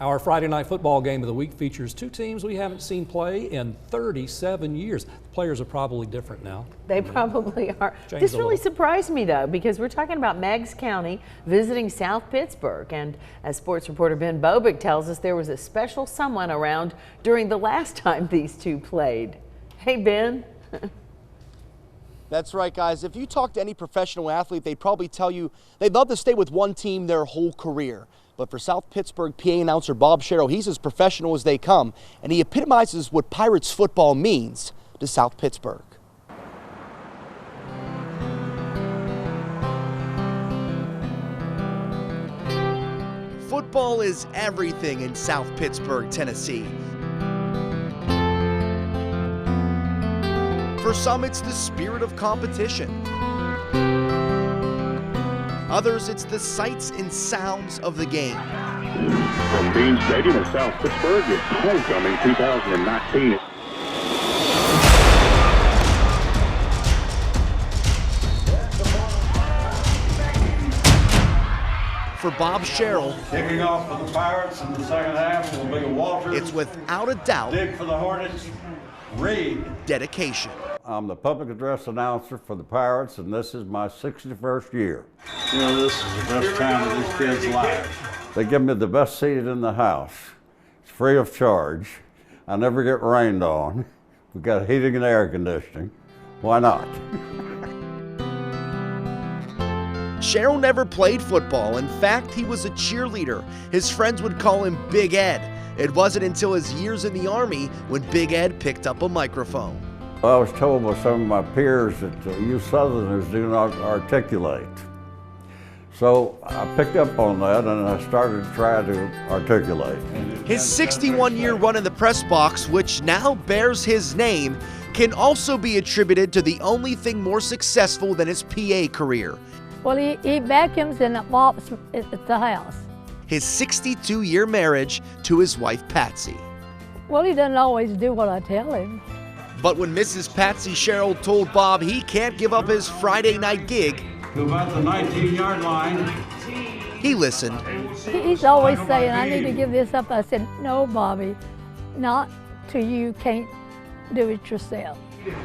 Our Friday night football game of the week features two teams we haven't seen play in 37 years. The players are probably different now. They probably are. This really surprised me, though, because we're talking about Meigs County visiting South Pittsburg. And as sports reporter Ben Bobick tells us, there was a special someone around during the last time these two played. Hey, Ben. That's right, guys. If you talk to any professional athlete, they'd probably tell you they'd love to stay with one team their whole career. But for South Pittsburg PA announcer Bob Sherrill, he's as professional as they come, and he epitomizes what Pirates football means to South Pittsburg. Football is everything in South Pittsburg, Tennessee. For some, it's the spirit of competition. Others, it's the sights and sounds of the game. From Bean Stadium in South Pittsburg, it's Homecoming 2019. For Bob Sherrill, kicking off for the Pirates in the second half will be Walter. It's without a doubt Dig for the Hornets, Reed. Dedication. I'm the public address announcer for the Pirates, and this is my 61st year. You know, this is the best time of these kids' lives. They give me the best seat in the house. It's free of charge. I never get rained on. We've got heating and air conditioning. Why not? Sherrill never played football. In fact, he was a cheerleader. His friends would call him Big Ed. It wasn't until his years in the Army when Big Ed picked up a microphone. I was told by some of my peers that you Southerners do not articulate. So I picked up on that and I started to try to articulate. His 61-year run in the press box, which now bears his name, can also be attributed to the only thing more successful than his PA career. Well, he vacuums and mops at the house. His 62-year marriage to his wife, Patsy. Well, he doesn't always do what I tell him. But when Mrs. Patsy Sherrill told Bob he can't give up his Friday night gig, to about the 19-yard line, he listened. He's always saying, I need to give this up. I said, no, Bobby, not till you can't do it yourself.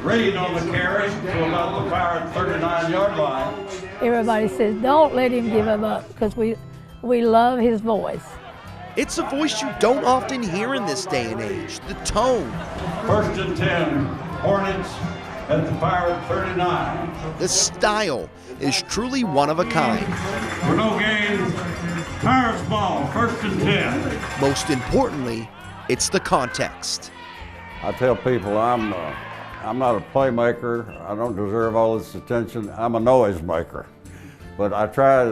Reed on the carry to about the Pirates' 39-yard line. Everybody says, don't let him give him up, because we love his voice. It's a voice you don't often hear in this day and age, the tone. 1st and 10, Hornets at the Pirate 39. The style is truly one of a kind. For no gain, Pirates ball, 1st and 10. Most importantly, it's the context. I tell people I'm not a playmaker. I don't deserve all this attention. I'm a noise maker. But I try,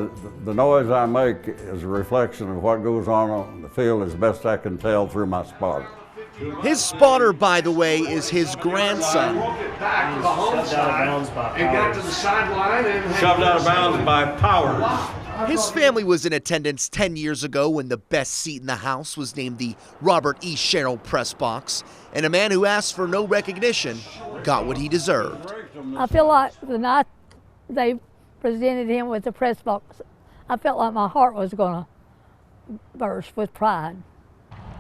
the noise I make is a reflection of what goes on the field as best I can tell through my spotter. His spotter, by the way, is his grandson. Shoved out of bounds by Powers. His family was in attendance 10 years ago when the best seat in the house was named the Robert E. Sherrill Press Box, and a man who asked for no recognition got what he deserved. I feel like the night they presented him with the press box, I felt like my heart was going to burst with pride.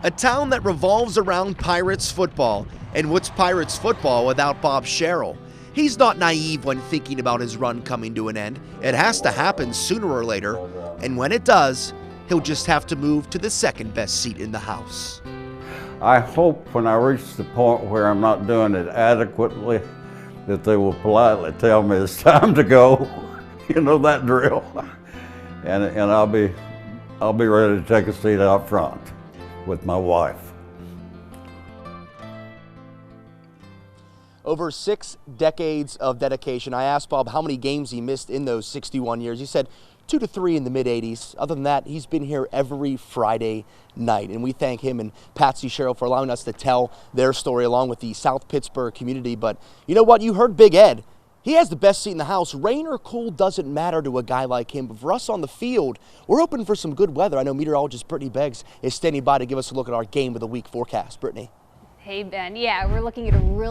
A town that revolves around Pirates football. And what's Pirates football without Bob Sherrill? He's not naive when thinking about his run coming to an end. It has to happen sooner or later. And when it does, he'll just have to move to the second best seat in the house. I hope when I reach the point where I'm not doing it adequately, that they will politely tell me it's time to go. You know that drill. And I'll be ready to take a seat out front with my wife. Over 6 decades of dedication. I asked Bob how many games he missed in those 61 years. He said 2 to 3 in the mid-'80s. Other than that, he's been here every Friday night. And we thank him and Patsy Sherrill for allowing us to tell their story along with the South Pittsburg community. But you know what? You heard Big Ed. He has the best seat in the house. Rain or cool doesn't matter to a guy like him. But for us on the field, we're hoping for some good weather. I know meteorologist Brittany Beggs is standing by to give us a look at our game of the week forecast. Brittany. Hey, Ben. Yeah, we're looking at a really